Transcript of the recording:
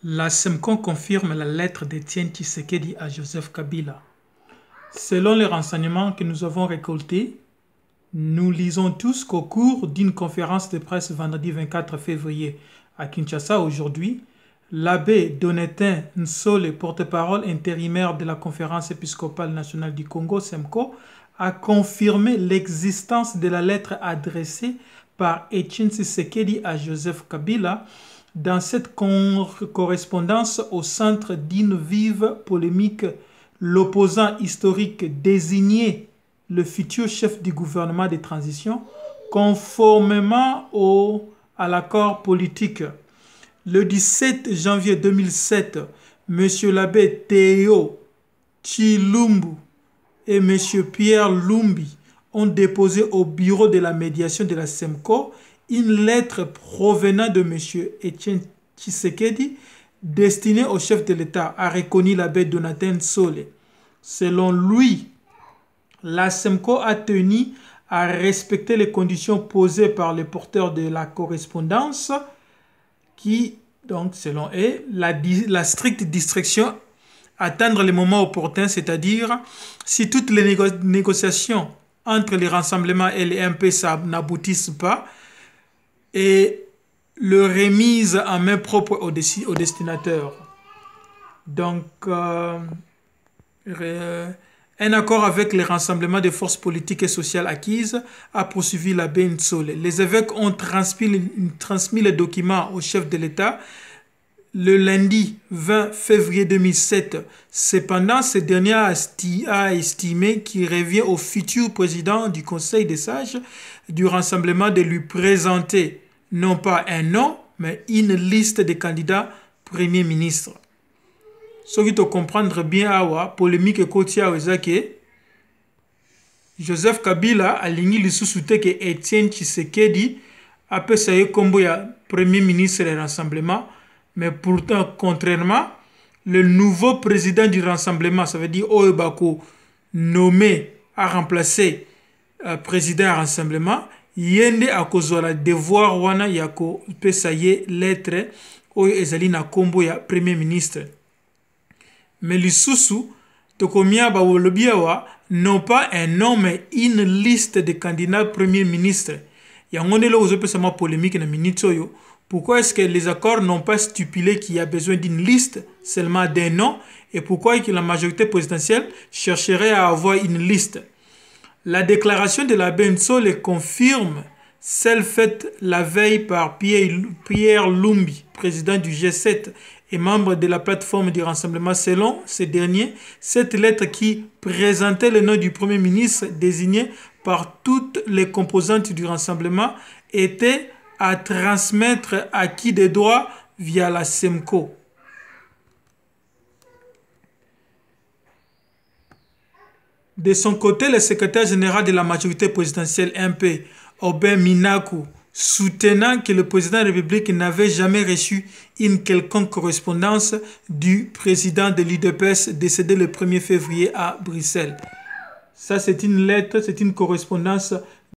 La SEMCO confirme la lettre d'Étienne Tshisekedi à Joseph Kabila. Selon les renseignements que nous avons récoltés, nous lisons tous qu'au cours d'une conférence de presse vendredi 24 février à Kinshasa aujourd'hui, l'abbé Donatin Nsole, porte-parole intérimaire de la Conférence épiscopale nationale du Congo, SEMCO, a confirmé l'existence de la lettre adressée par Étienne Tshisekedi à Joseph Kabila. Dans cette correspondance au centre d'une vive polémique, l'opposant historique désignait le futur chef du gouvernement de transition conformément à l'accord politique. Le 17 janvier 2007, M. l'abbé Théo Tshilumbu et M. Pierre Lumbi ont déposé au bureau de la médiation de la SEMCO une lettre provenant de M. Étienne Tshisekedi destinée au chef de l'État, a reconnu l'abbé Donatin Nsole. Selon lui, la SEMCO a tenu à respecter les conditions posées par le porteur de la correspondance qui, donc selon eux, la stricte discrétion, attendre le moment opportun, c'est-à-dire si toutes les négociations entre les rassemblements et les MP n'aboutissent pas, et le remise en main propre au destinataire. Donc, un accord avec les rassemblements des forces politiques et sociales acquises a poursuivi l'abbé Nsole. Les évêques ont transmis les documents au chef de l'État le lundi 20 février 2007. Cependant, ce dernier a estimé qu'il revient au futur président du Conseil des sages du rassemblement de lui présenter non pas un nom, mais une liste de candidats Premier ministre. Ce qui te comprendre bien, awa polémique et côtier que Joseph Kabila a ligné le sous-souté que Étienne Tshisekedi a passé comme Premier ministre du rassemblement, mais pourtant, contrairement, le nouveau président du rassemblement, ça veut dire Oebako, nommé à remplacer président du rassemblement, yende akozwala devoir wana yako pesa ye lettre oyo ezali na kombo ya premier ministre. Mais lisusu tokomia bawolobi awa non pas un nom mais une liste de candidats premier ministre. Yango ndelo ozopesa ma polémique na minute oyo. Pourquoi est-ce que les accords n'ont pas stipulé qu'il y a besoin d'une liste seulement d'un nom et pourquoi que la majorité présidentielle chercherait à avoir une liste? La déclaration de l'abbé Nsole confirme celle faite la veille par Pierre Lumbi, président du G7 et membre de la plateforme du rassemblement. Selon ce dernier, cette lettre qui présentait le nom du Premier ministre désigné par toutes les composantes du rassemblement était à transmettre à qui des droits via la SEMCO. De son côté, le secrétaire général de la majorité présidentielle MP, Aubin Minaku, soutenant que le président de la République n'avait jamais reçu une quelconque correspondance du président de l'UDPS décédé le 1er février à Bruxelles. Ça, c'est une lettre, c'est une correspondance